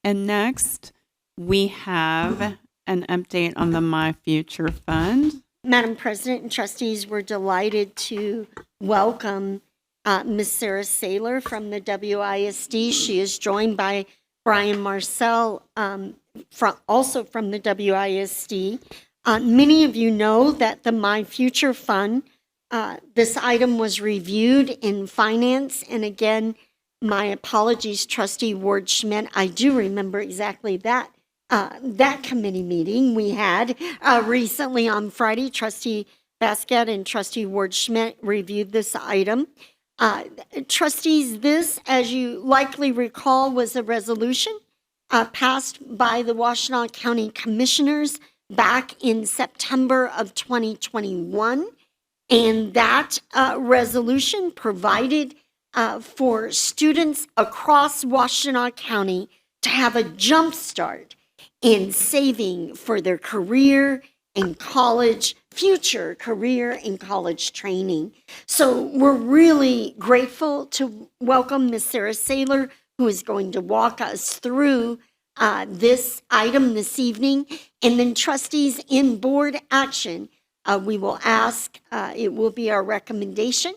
And next, we have an update on the My Future Fund. Madam President and trustees, we're delighted to welcome Ms. Sarah Saylor from the WISD. She is joined by Brian Marcel, also from the WISD. Many of you know that the My Future Fund, this item was reviewed in finance. And again, my apologies, Trustee Ward Schmidt. I do remember exactly that committee meeting we had recently on Friday. Trustee Basket and Trustee Ward Schmidt reviewed this item. Trustees, this, as you likely recall, was a resolution passed by the Washtenaw County Commissioners back in September of 2021. And that resolution provided for students across Washtenaw County to have a jump start in saving for their career and college, future career and college training. So we're really grateful to welcome Ms. Sarah Saylor, who is going to walk us through this item this evening. And then trustees, in board action, we will ask, it will be our recommendation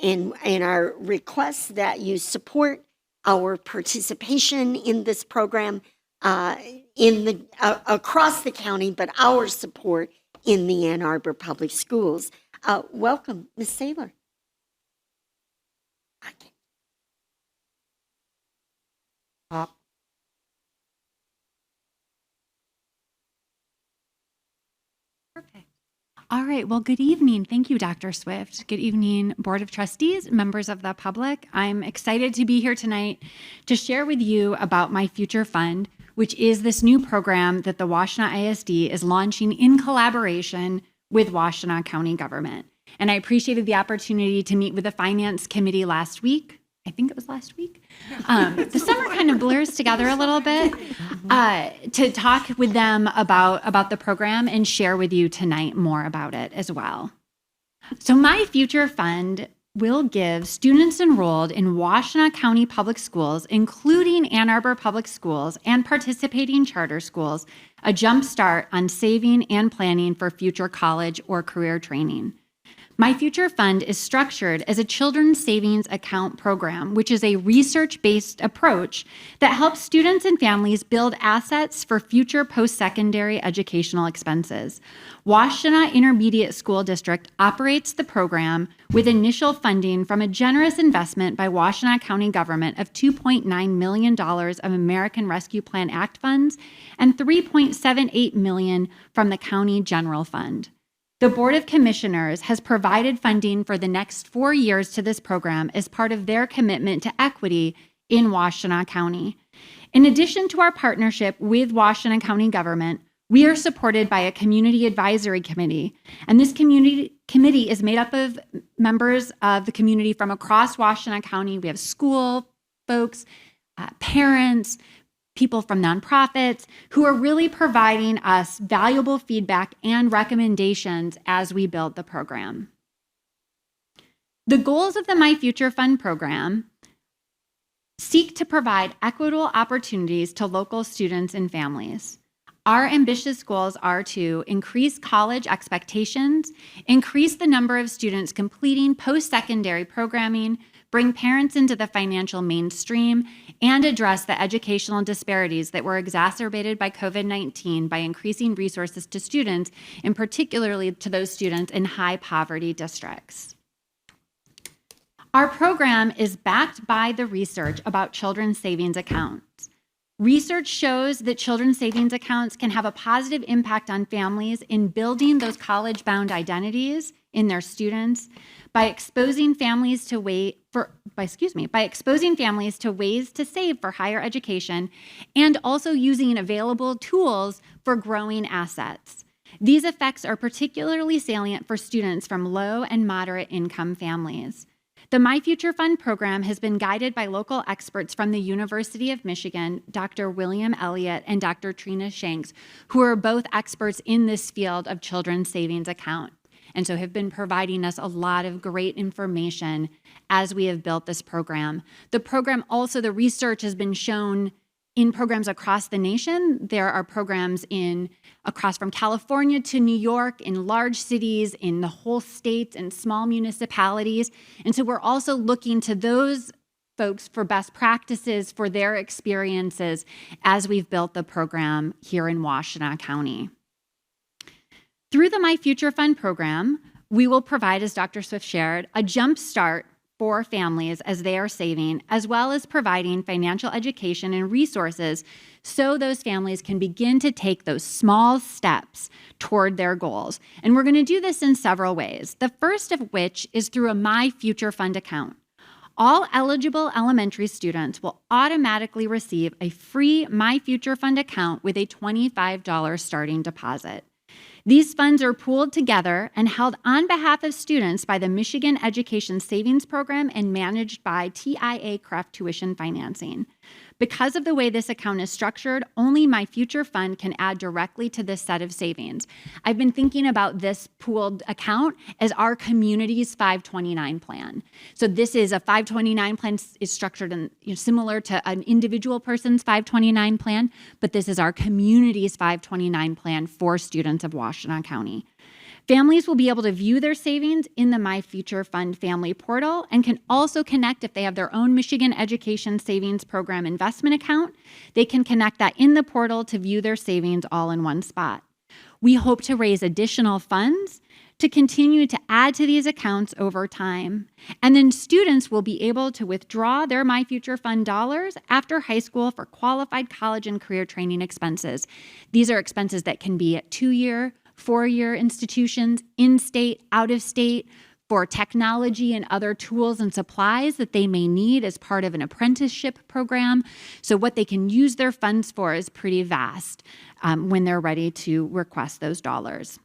and our request that you support our participation in this program across the county, but our support in the Ann Arbor Public Schools. Welcome, Ms. Saylor. Perfect. All right. Well, good evening. Thank you, Dr. Swift. Good evening, Board of Trustees, members of the public. I'm excited to be here tonight to share with you about My Future Fund, which is this new program that the Washtenaw ISD is launching in collaboration with Washtenaw County government. And I appreciated the opportunity to meet with the Finance Committee last week. I think it was last week. The summer kind of blurs together a little bit to talk with them about the program and share with you tonight more about it as well. So My Future Fund will give students enrolled in Washtenaw County Public Schools, including Ann Arbor Public Schools and participating charter schools, a jump start on saving and planning for future college or career training. My Future Fund is structured as a children's savings account program, which is a research-based approach that helps students and families build assets for future post-secondary educational expenses. Washtenaw Intermediate School District operates the program with initial funding from a generous investment by Washtenaw County government of $2.9 million of American Rescue Plan Act funds and $3.78 million from the County General Fund. The Board of Commissioners has provided funding for the next 4 years to this program as part of their commitment to equity in Washtenaw County. In addition to our partnership with Washtenaw County government, we are supported by a community advisory committee, and this community committee is made up of members of the community from across Washtenaw County. We have school folks, parents, people from nonprofits who are really providing us valuable feedback and recommendations as we build the program. The goals of the My Future Fund program seek to provide equitable opportunities to local students and families. Our ambitious goals are to increase college expectations, increase the number of students completing post-secondary programming, bring parents into the financial mainstream, and address the educational disparities that were exacerbated by COVID-19 by increasing resources to students, and particularly to those students in high poverty districts. Our program is backed by the research about children's savings accounts. Research shows that children's savings accounts can have a positive impact on families in building those college-bound identities in their students by exposing families to ways to save for higher education and also using available tools for growing assets. These effects are particularly salient for students from low and moderate income families. The My Future Fund program has been guided by local experts from the University of Michigan, Dr. William Elliott and Dr. Trina Shanks, who are both experts in this field of children's savings account, and so have been providing us a lot of great information as we have built this program. The program also, the research has been shown in programs across the nation. There are programs across from California to New York, in large cities, in the whole state, and small municipalities. And so we're also looking to those folks for best practices for their experiences as we've built the program here in Washtenaw County. Through the My Future Fund program, we will provide, as Dr. Swift shared, a jump start for families as they are saving, as well as providing financial education and resources so those families can begin to take those small steps toward their goals. And we're going to do this in several ways. The first of which is through a My Future Fund account. All eligible elementary students will automatically receive a free My Future Fund account with a $25 starting deposit. These funds are pooled together and held on behalf of students by the Michigan Education Savings Program and managed by TIA Craft Tuition Financing. Because of the way this account is structured, only My Future Fund can add directly to this set of savings. I've been thinking about this pooled account as our community's 529 plan. So this is a 529 plan, is structured in, similar to an individual person's 529 plan, but this is our community's 529 plan for students of Washtenaw County. Families will be able to view their savings in the My Future Fund family portal and can also connect if they have their own Michigan Education Savings Program investment account. They can connect that in the portal to view their savings all in one spot. We hope to raise additional funds to continue to add to these accounts over time. And then students will be able to withdraw their My Future Fund dollars after high school for qualified college and career training expenses. These are expenses that can be at 2-year, 4-year institutions, in-state, out-of-state, for technology and other tools and supplies that they may need as part of an apprenticeship program. So what they can use their funds for is pretty vast when they're ready to request those dollars.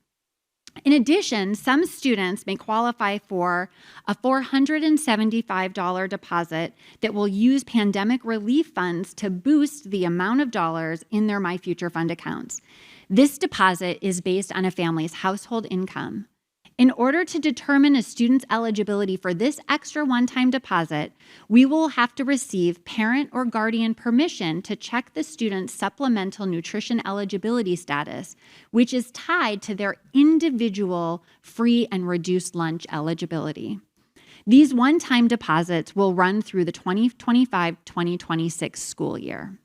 In addition, some students may qualify for a $475 deposit that will use pandemic relief funds to boost the amount of dollars in their My Future Fund accounts. This deposit is based on a family's household income. In order to determine a student's eligibility for this extra one-time deposit, we will have to receive parent or guardian permission to check the student's supplemental nutrition eligibility status, which is tied to their individual free and reduced lunch eligibility. These one-time deposits will run through the 2025-2026 school year.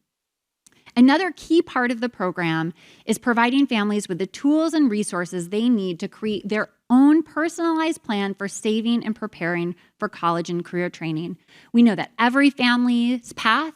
Another key part of the program is providing families with the tools and resources they need to create their own personalized plan for saving and preparing for college and career training. We know that every family's path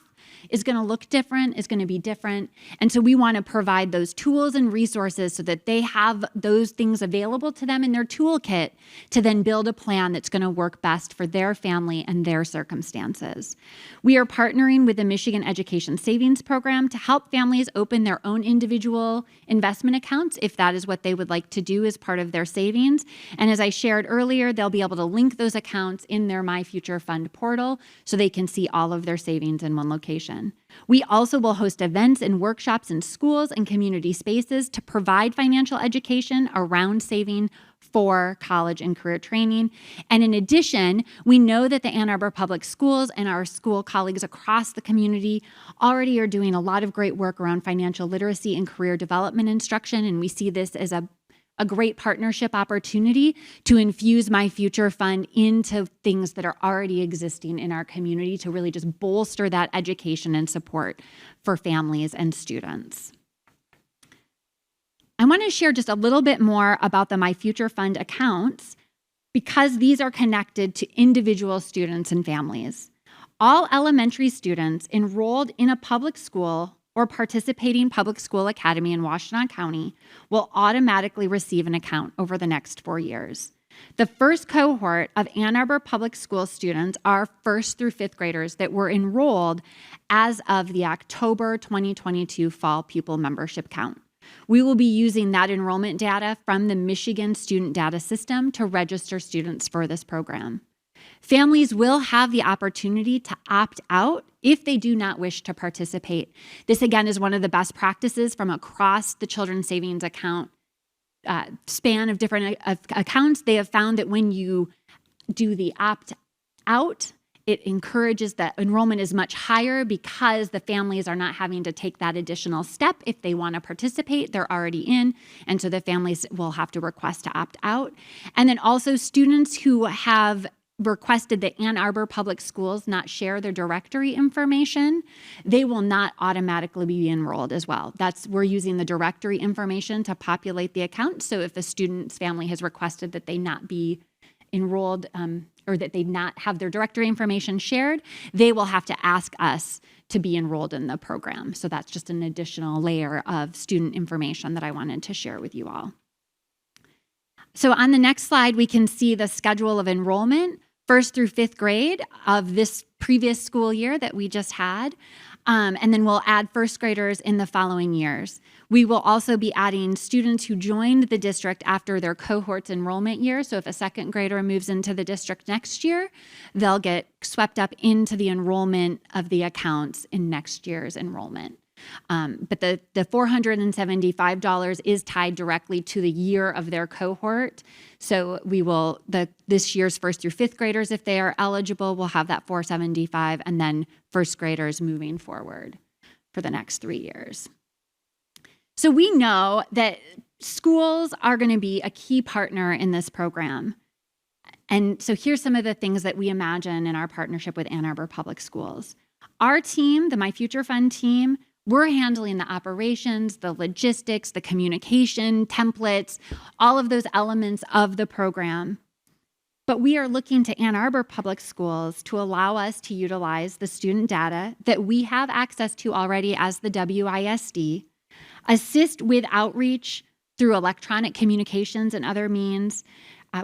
is going to look different, is going to be different. And so we want to provide those tools and resources so that they have those things available to them in their toolkit to then build a plan that's going to work best for their family and their circumstances. We are partnering with the Michigan Education Savings Program to help families open their own individual investment accounts if that is what they would like to do as part of their savings. And as I shared earlier, they'll be able to link those accounts in their My Future Fund portal so they can see all of their savings in one location. We also will host events and workshops in schools and community spaces to provide financial education around saving for college and career training. And in addition, we know that the Ann Arbor Public Schools and our school colleagues across the community already are doing a lot of great work around financial literacy and career development instruction, and we see this as a great partnership opportunity to infuse My Future Fund into things that are already existing in our community to really just bolster that education and support for families and students. I want to share just a little bit more about the My Future Fund accounts because these are connected to individual students and families. All elementary students enrolled in a public school or participating public school academy in Washtenaw County will automatically receive an account over the next 4 years. The first cohort of Ann Arbor Public School students are 1st through 5th graders that were enrolled as of the October 2022 fall pupil membership count. We will be using that enrollment data from the Michigan Student Data System to register students for this program. Families will have the opportunity to opt out if they do not wish to participate. This, again, is one of the best practices from across the children's savings account span of different accounts. They have found that when you do the opt out, It encourages that enrollment is much higher because the families are not having to take that additional step. If they want to participate, they're already in. And so the families will have to request to opt out. And then also students who have requested that Ann Arbor Public Schools not share their directory information, they will not automatically be enrolled as well. We're using the directory information to populate the account. So if a student's family has requested that they not be enrolled or that they not have their directory information shared, they will have to ask us to be enrolled in the program. So that's just an additional layer of student information that I wanted to share with you all. So on the next slide, we can see the schedule of enrollment, 1st through 5th grade of this previous school year that we just had. And then we'll add 1st graders in the following years. We will also be adding students who joined the district after their cohort's enrollment year. So if a 2nd grader moves into the district next year, they'll get swept up into the enrollment of the accounts in next year's enrollment. But the $475 is tied directly to the year of their cohort. So we will, this year's 1st through 5th graders, if they are eligible, will have that $475, and then 1st graders moving forward for the next 3 years. So we know that schools are going to be a key partner in this program. And so here's some of the things that we imagine in our partnership with Ann Arbor Public Schools. Our team, the My Future Fund team, we're handling the operations, the logistics, the communication, templates, all of those elements of the program. But we are looking to Ann Arbor Public Schools to allow us to utilize the student data that we have access to already as the WISD, assist with outreach through electronic communications and other means.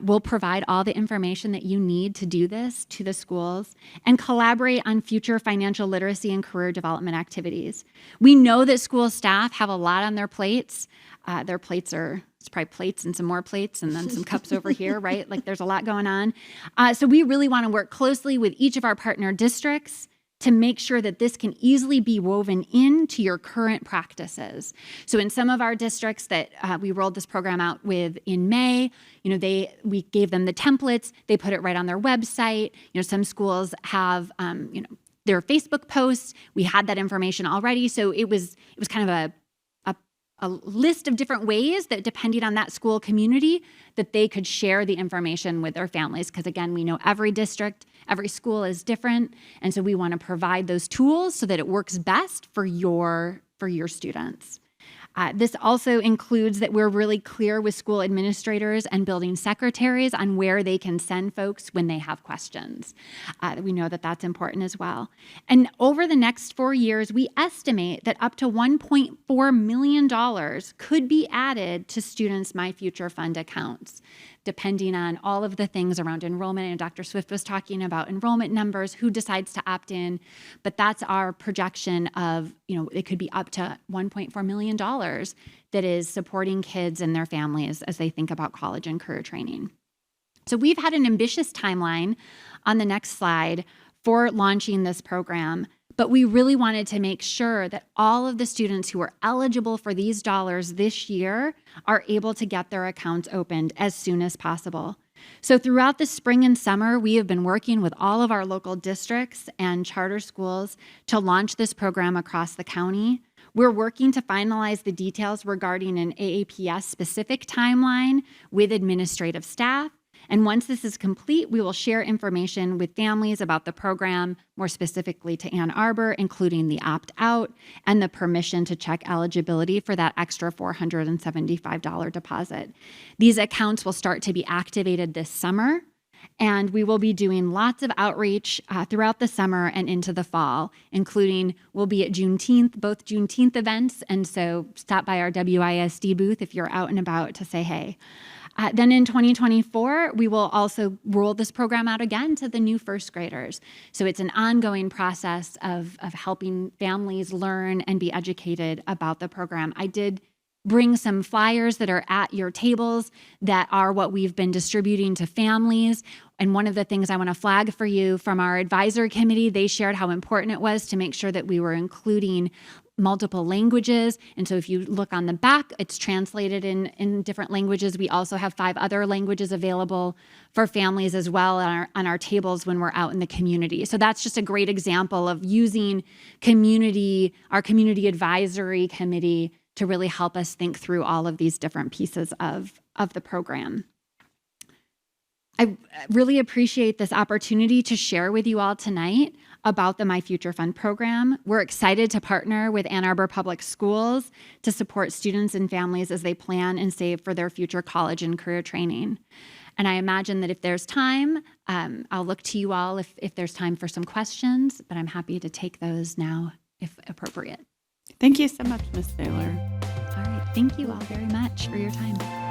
We'll provide all the information that you need to do this to the schools and collaborate on future financial literacy and career development activities. We know that school staff have a lot on their plates. Their plates are, it's probably plates and some more plates and then some cups over here, right? Like there's a lot going on. So we really want to work closely with each of our partner districts to make sure that this can easily be woven into your current practices. So in some of our districts that we rolled this program out with in May, we gave them the templates, they put it right on their website. Some schools have, their Facebook posts. We had that information already. So it was kind of a list of different ways that, depending on that school community, that they could share the information with their families. Because again, we know every district, every school is different. And so we want to provide those tools so that it works best for your students. This also includes that we're really clear with school administrators and building secretaries on where they can send folks when they have questions. We know that that's important as well. And over the next 4 years, we estimate that up to $1.4 million could be added to students' My Future Fund accounts, depending on all of the things around enrollment. And Dr. Swift was talking about enrollment numbers, who decides to opt in. But that's our projection of, it could be up to $1.4 million that is supporting kids and their families as they think about college and career training. So we've had an ambitious timeline on the next slide for launching this program, but we really wanted to make sure that all of the students who are eligible for these dollars this year are able to get their accounts opened as soon as possible. So throughout the spring and summer, we have been working with all of our local districts and charter schools to launch this program across the county. We're working to finalize the details regarding an AAPS-specific timeline with administrative staff. And once this is complete, we will share information with families about the program, more specifically to Ann Arbor, including the opt-out and the permission to check eligibility for that extra $475 deposit. These accounts will start to be activated this summer, and we will be doing lots of outreach throughout the summer and into the fall, including we'll be at Juneteenth, both Juneteenth events, and so stop by our WISD booth if you're out and about to say hey. Then in 2024, we will also roll this program out again to the new first graders. So it's an ongoing process of helping families learn and be educated about the program. I did bring some flyers that are at your tables that are what we've been distributing to families. And one of the things I want to flag for you from our advisory committee, they shared how important it was to make sure that we were including multiple languages. And so if you look on the back, it's translated in different languages. We also have 5 other languages available for families as well on our tables when we're out in the community. So that's just a great example of using our community advisory committee to really help us think through all of these different pieces of the program. I really appreciate this opportunity to share with you all tonight about the My Future Fund program. We're excited to partner with Ann Arbor Public Schools to support students and families as they plan and save for their future college and career training. And I imagine that if there's time, I'll look to you all if there's time for some questions, but I'm happy to take those now if appropriate. Thank you so much, Ms. Saylor. All right, thank you all very much for your time.